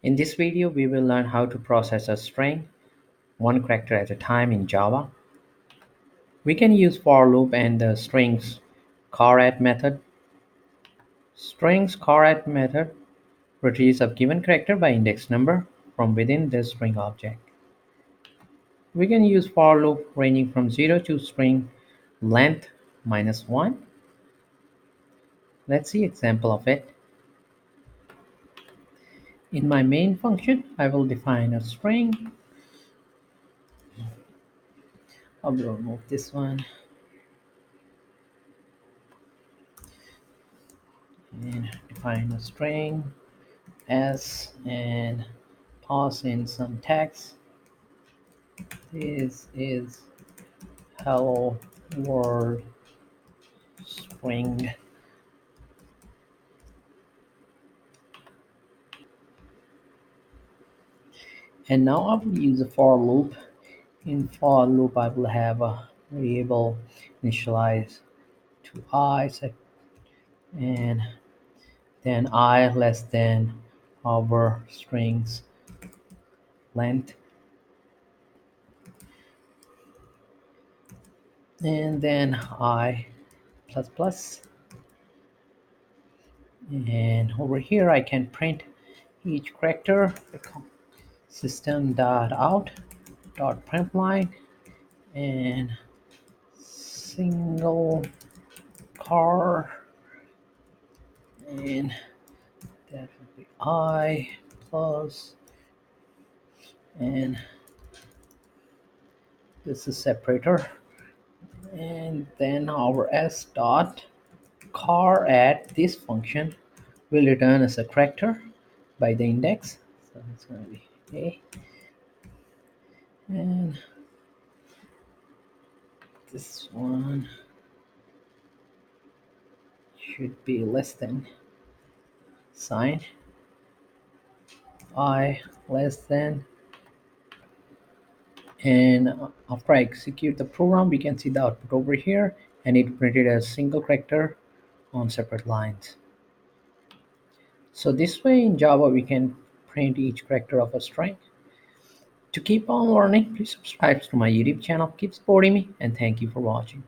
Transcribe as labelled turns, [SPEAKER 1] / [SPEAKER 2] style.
[SPEAKER 1] In this video, we will learn how to process a string, one character at a time in Java. We can use for loop and the strings charact method. Strings charact method retrieves a given character by index number from within the string object. We can use for loop ranging from 0 to string length -1. Let's see example of it. In my main function, I will define a string. I will remove this one and define a string s and pass in some text. This is hello world string. And now I will use a for loop. In for loop, I will have a variable initialize to I set, and then I less than our strings length, and then I plus plus. And over here I can print each character. System.out.println and single car, and that would be I plus, and this is separator, and then our s dot car at this function will return as a character by the index, so it's going to be a, and this one should be less than sign I less than, and after I execute the program we can see the output over here, and it printed as single character on separate lines. So this way in Java we can print each character of a string. To keep on learning, please subscribe to my YouTube channel. Keep supporting me, and thank you for watching.